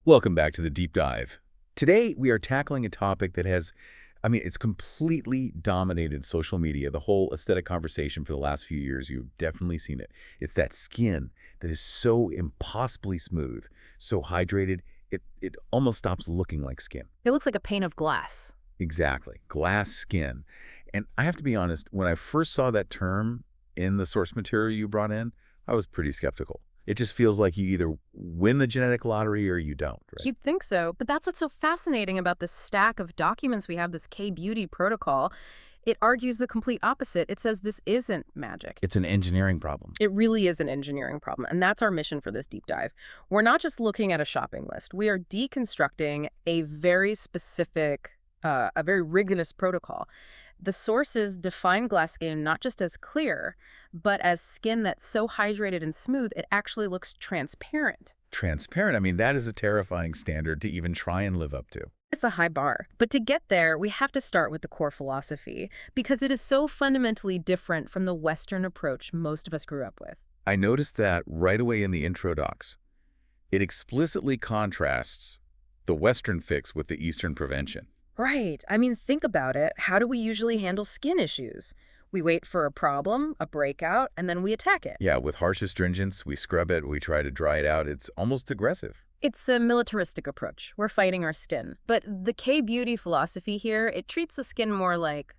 Welcome back to the Deep Dive. Today, we are tackling a topic that it's completely dominated social media, the whole aesthetic conversation for the last few years. You've definitely seen it. It's that skin that is so impossibly smooth, so hydrated, it almost stops looking like skin. It looks like a pane of glass. Exactly. Glass skin. And I have to be honest, when I first saw that term in the source material you brought in, I was pretty skeptical. It just feels like you either win the genetic lottery or you don't, right? You'd think so, but that's what's so fascinating about this stack of documents we have, this K-beauty protocol. It argues the complete opposite. It says this isn't magic. It's an engineering problem. It really is an engineering problem, and that's our mission for this deep dive. We're not just looking at a shopping list. We are deconstructing a very specific, a very rigorous protocol. The sources define glass skin not just as clear, but as skin that's so hydrated and smooth, it actually looks transparent. Transparent? I mean, that is a terrifying standard to even try and live up to. It's a high bar. But to get there, we have to start with the core philosophy, because it is so fundamentally different from the Western approach most of us grew up with. I noticed that right away in the intro docs. It explicitly contrasts the Western fix with the Eastern prevention. Right. I mean, think about it. How do we usually handle skin issues? We wait for a problem, a breakout, and then we attack it. Yeah, with harsh astringents, we scrub it, we try to dry it out. It's almost aggressive. It's a militaristic approach. We're fighting our skin. But the K-beauty philosophy here, it treats the skin more like,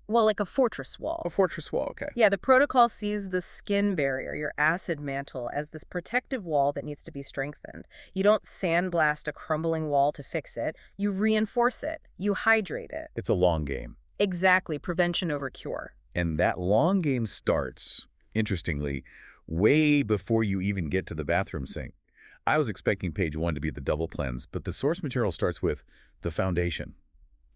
well, like a fortress wall. A fortress wall, okay. Yeah, the protocol sees the skin barrier, your acid mantle, as this protective wall that needs to be strengthened. You don't sandblast a crumbling wall to fix it. You reinforce it. You hydrate it. It's a long game. Exactly, prevention over cure. And that long game starts, interestingly, way before you even get to the bathroom sink. I was expecting page 1 to be the double cleanse, but the source material starts with the foundation,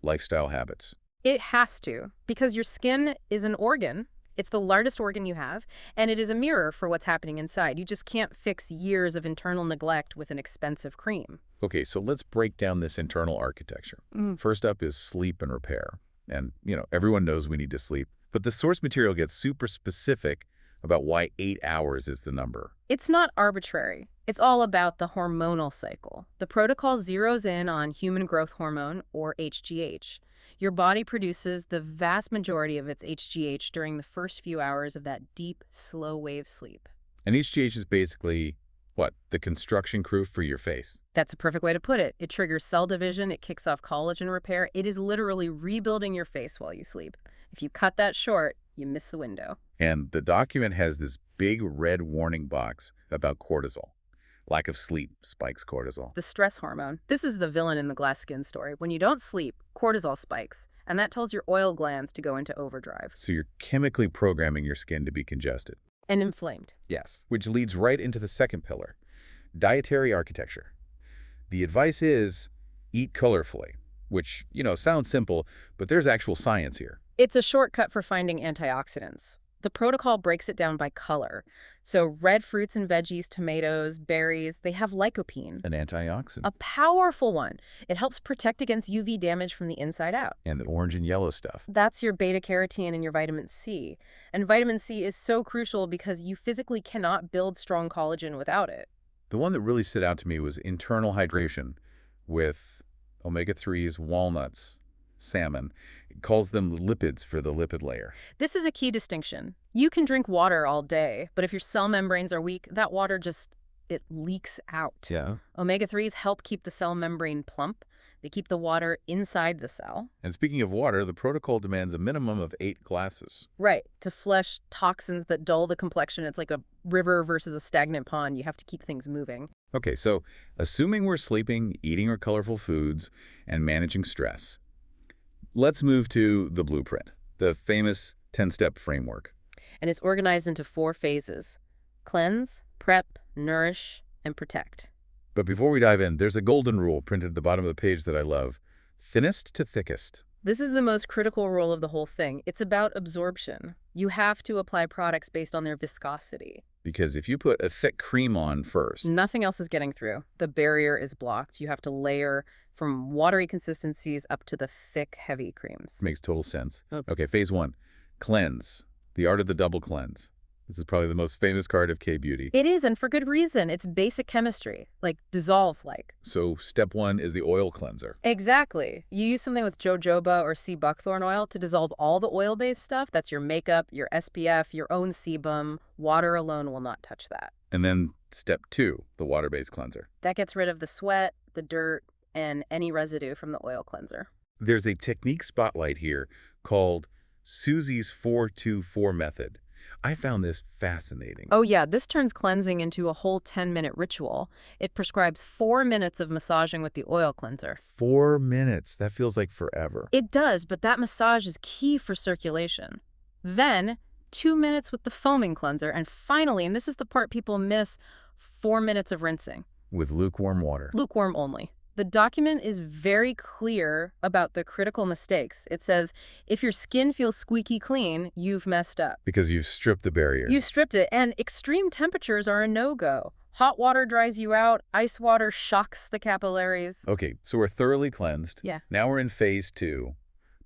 lifestyle habits. It has to, because your skin is an organ. It's the largest organ you have, and it is a mirror for what's happening inside. You just can't fix years of internal neglect with an expensive cream. Okay, so let's break down this internal architecture. First up is sleep and repair. And, everyone knows we need to sleep. But the source material gets super specific about why 8 hours is the number. It's not arbitrary. It's all about the hormonal cycle. The protocol zeroes in on human growth hormone, or HGH. Your body produces the vast majority of its HGH during the first few hours of that deep, slow-wave sleep. And HGH is basically, what, the construction crew for your face? That's a perfect way to put it. It triggers cell division, it kicks off collagen repair. It is literally rebuilding your face while you sleep. If you cut that short, you miss the window. And the document has this big red warning box about cortisol. Lack of sleep spikes cortisol. The stress hormone. This is the villain in the glass skin story. When you don't sleep, cortisol spikes, and that tells your oil glands to go into overdrive. So you're chemically programming your skin to be congested. And inflamed. Yes, which leads right into the second pillar, dietary architecture. The advice is eat colorfully, which, sounds simple, but there's actual science here. It's a shortcut for finding antioxidants. The protocol breaks it down by color. So red fruits and veggies, tomatoes, berries, they have lycopene. An antioxidant. A powerful one. It helps protect against UV damage from the inside out. And the orange and yellow stuff. That's your beta-carotene and your vitamin C. And vitamin C is so crucial because you physically cannot build strong collagen without it. The one that really stood out to me was internal hydration with omega-3s, walnuts, salmon. It calls them lipids for the lipid layer. This is a key distinction. You can drink water all day, but if your cell membranes are weak, that water it leaks out. Yeah. Omega-3s help keep the cell membrane plump. They keep the water inside the cell. And speaking of water, the protocol demands a minimum of 8 glasses. Right, to flush toxins that dull the complexion. It's like a river versus a stagnant pond. You have to keep things moving. Okay, so assuming we're sleeping, eating our colorful foods, and managing stress, let's move to the blueprint, the famous 10-step framework. And it's organized into 4 phases: cleanse, prep, nourish, and protect. But before we dive in, there's a golden rule printed at the bottom of the page that I love. Thinnest to thickest. This is the most critical rule of the whole thing. It's about absorption. You have to apply products based on their viscosity. Because if you put a thick cream on first, nothing else is getting through. The barrier is blocked. You have to layer from watery consistencies up to the thick, heavy creams. Makes total sense. Okay, phase 1, cleanse. The art of the double cleanse. This is probably the most famous card of K-beauty. It is, and for good reason. It's basic chemistry, like dissolves like. So step 1 is the oil cleanser. Exactly. You use something with jojoba or sea buckthorn oil to dissolve all the oil-based stuff. That's your makeup, your SPF, your own sebum. Water alone will not touch that. And then step 2, the water-based cleanser. That gets rid of the sweat, the dirt, and any residue from the oil cleanser. There's a technique spotlight here called Susie's 4-2-4 method. I found this fascinating. Oh yeah, this turns cleansing into a whole 10-minute ritual. It prescribes 4 minutes of massaging with the oil cleanser. 4 minutes. That feels like forever. It does, but that massage is key for circulation. Then, 2 minutes with the foaming cleanser, and finally, and this is the part people miss, 4 minutes of rinsing. With lukewarm water. Lukewarm only. The document is very clear about the critical mistakes. It says, if your skin feels squeaky clean, you've messed up. Because you've stripped the barrier. You stripped it, and extreme temperatures are a no-go. Hot water dries you out. Ice water shocks the capillaries. Okay, so we're thoroughly cleansed. Yeah. Now we're in phase 2.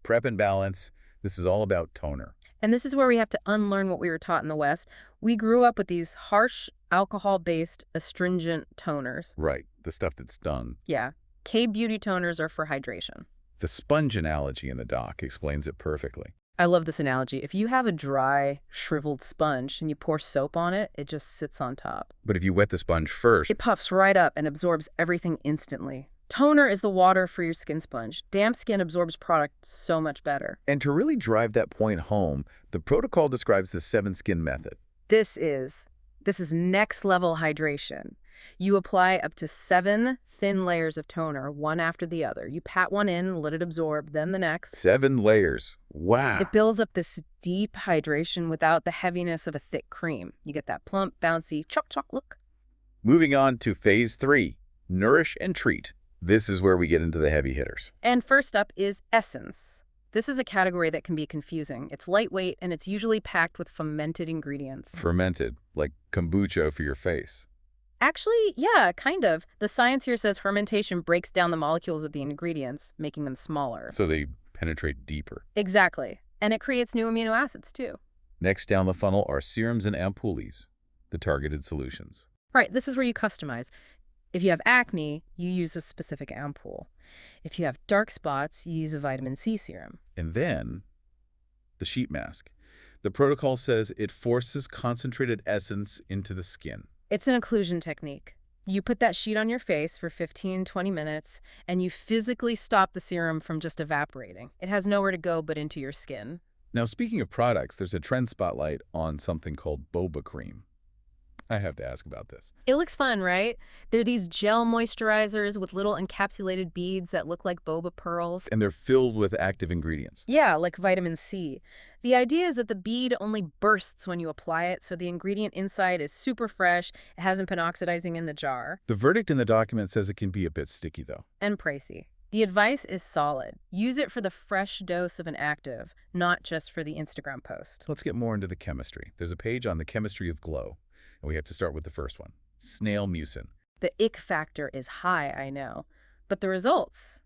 Prep and balance. This is all about toner. And this is where we have to unlearn what we were taught in the West. We grew up with these harsh, alcohol-based, astringent toners. Right, the stuff that stung. Yeah. K-beauty toners are for hydration. The sponge analogy in the doc explains it perfectly. I love this analogy. If you have a dry, shriveled sponge and you pour soap on it, it just sits on top. But if you wet the sponge first, It puffs right up and absorbs everything instantly. Toner is the water for your skin sponge. Damp skin absorbs product so much better. and to really drive that point home, the protocol describes the 7-skin method. This is next level hydration. You apply up to 7 thin layers of toner, one after the other. You pat one in, let it absorb, then the next. 7 layers. Wow. It builds up this deep hydration without the heaviness of a thick cream. You get that plump, bouncy, choc look. Moving on to phase 3, nourish and treat. This is where we get into the heavy hitters. And first up is essence. This is a category that can be confusing. It's lightweight, and it's usually packed with fermented ingredients. Fermented, like kombucha for your face. Actually, yeah, kind of. The science here says fermentation breaks down the molecules of the ingredients, making them smaller. So they penetrate deeper. Exactly. And it creates new amino acids, too. Next down the funnel are serums and ampoules, the targeted solutions. Right, this is where you customize. If you have acne, you use a specific ampoule. If you have dark spots, you use a vitamin C serum. And then, the sheet mask. The protocol says it forces concentrated essence into the skin. It's an occlusion technique. You put that sheet on your face for 15-20 minutes, and you physically stop the serum from just evaporating. It has nowhere to go but into your skin. Now, speaking of products, there's a trend spotlight on something called boba cream. I have to ask about this. It looks fun, right? They're these gel moisturizers with little encapsulated beads that look like boba pearls. And they're filled with active ingredients. Yeah, like vitamin C. The idea is that the bead only bursts when you apply it, so the ingredient inside is super fresh. It hasn't been oxidizing in the jar. The verdict in the document says it can be a bit sticky, though. And pricey. The advice is solid. Use it for the fresh dose of an active, not just for the Instagram post. Let's get more into the chemistry. There's a page on the chemistry of glow, and we have to start with the first one, Snail Mucin. The ick factor is high, I know, but the results,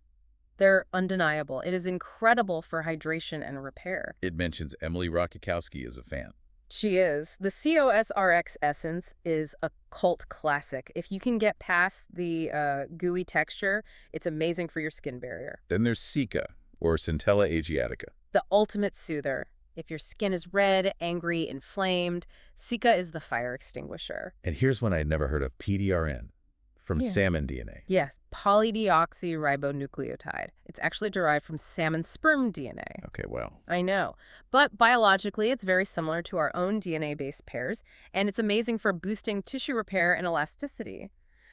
they're undeniable. It is incredible for hydration and repair. It mentions Emily Ratajkowski as a fan. She is. The COSRX essence is a cult classic. If you can get past the gooey texture, it's amazing for your skin barrier. Then there's Cica, or Centella Asiatica. The ultimate soother. If your skin is red, angry, inflamed, Cica is the fire extinguisher. And here's one I'd never heard of, PDRN, from salmon DNA. Yes, polydeoxyribonucleotide. It's actually derived from salmon sperm DNA. Okay, well. I know. But biologically, it's very similar to our own DNA-based pairs, and it's amazing for boosting tissue repair and elasticity.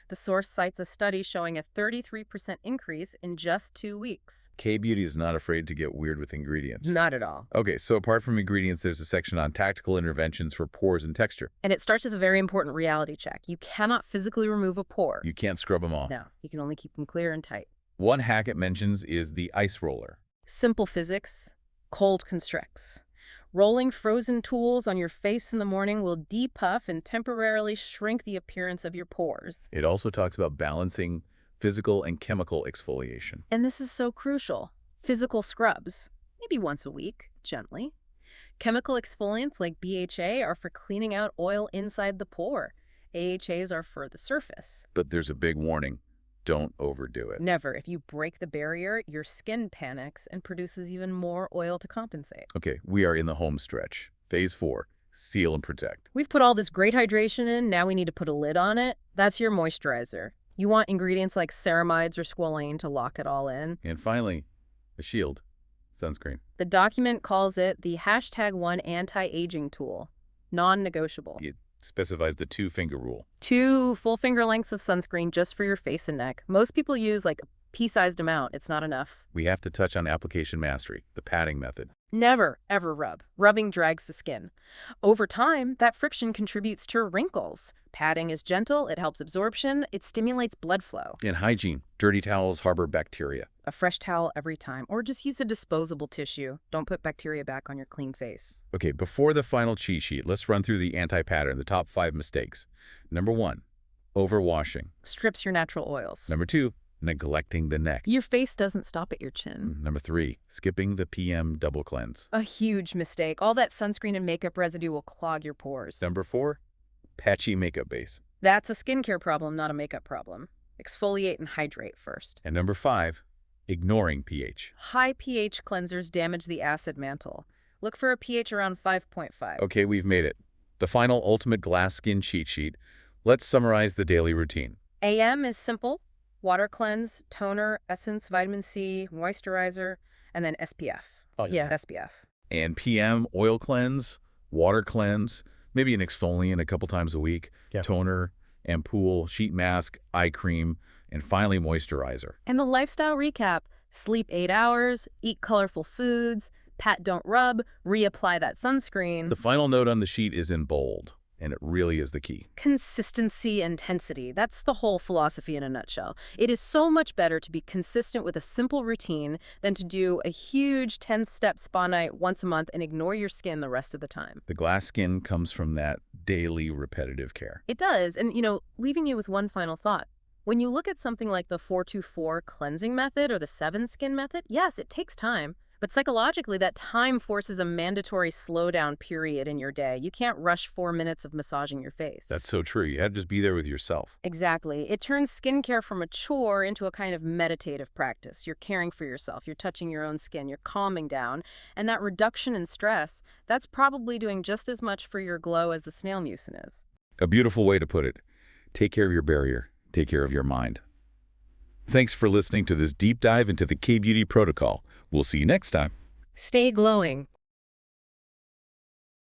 The source cites a study showing a 33% increase in just 2 weeks. K-Beauty is not afraid to get weird with ingredients. Not at all. Okay, so apart from ingredients, there's a section on tactical interventions for pores and texture. And it starts with a very important reality check. You cannot physically remove a pore. You can't scrub them off. No, you can only keep them clear and tight. One hack it mentions is the ice roller. Simple physics, cold constricts. Rolling frozen tools on your face in the morning will depuff and temporarily shrink the appearance of your pores. It also talks about balancing physical and chemical exfoliation. And this is so crucial. Physical scrubs, maybe once a week, gently. Chemical exfoliants like BHA are for cleaning out oil inside the pore. AHAs are for the surface. But there's a big warning. Don't overdo it. Never. If you break the barrier, your skin panics and produces even more oil to compensate. Okay, we are in the home stretch. Phase 4, seal and protect. We've put all this great hydration in, now we need to put a lid on it. That's your moisturizer. You want ingredients like ceramides or squalane to lock it all in. And finally, a shield. Sunscreen. The document calls it the #1 anti-aging tool. Non-negotiable. It specifies the 2-finger rule. 2 full finger lengths of sunscreen just for your face and neck. Most people use like a pea-sized amount. It's not enough. We have to touch on application mastery, the patting method. Never, ever rub. Rubbing drags the skin. Over time, that friction contributes to wrinkles. Patting is gentle, it helps absorption, it stimulates blood flow. And hygiene. Dirty towels harbor bacteria. A fresh towel every time, or just use a disposable tissue. Don't put bacteria back on your clean face. Okay, before the final cheat sheet, let's run through the anti-pattern, the top 5 mistakes. Number 1, overwashing. Strips your natural oils. Number 2, neglecting the neck. Your face doesn't stop at your chin. Number 3, skipping the PM double cleanse. A huge mistake. All that sunscreen and makeup residue will clog your pores. Number 4, patchy makeup base. That's a skincare problem, not a makeup problem. Exfoliate and hydrate first. And number 5, ignoring pH. High pH cleansers damage the acid mantle. Look for a pH around 5.5. Okay, we've made it. The final ultimate glass skin cheat sheet. Let's summarize the daily routine. AM is simple. Water cleanse, toner, essence, vitamin C, moisturizer, and then SPF. Oh, yeah. SPF. And PM, oil cleanse, water cleanse, maybe an exfoliant a couple times a week, toner, ampoule, sheet mask, eye cream, and finally moisturizer. And the lifestyle recap: sleep 8 hours, eat colorful foods, pat don't rub, reapply that sunscreen. The final note on the sheet is in bold, and it really is the key. Consistency, intensity. That's the whole philosophy in a nutshell. It is so much better to be consistent with a simple routine than to do a huge 10-step spa night once a month and ignore your skin the rest of the time. The glass skin comes from that daily repetitive care. It does. And, leaving you with one final thought. When you look at something like the 4-2-4 cleansing method or the 7 skin method, yes, it takes time. But psychologically, that time forces a mandatory slowdown period in your day. You can't rush 4 minutes of massaging your face. That's so true. You had to just be there with yourself. Exactly. It turns skincare from a chore into a kind of meditative practice. You're caring for yourself. You're touching your own skin. You're calming down. And that reduction in stress, that's probably doing just as much for your glow as the snail mucin is. A beautiful way to put it. Take care of your barrier. Take care of your mind. Thanks for listening to this deep dive into the K-Beauty protocol. We'll see you next time. Stay glowing.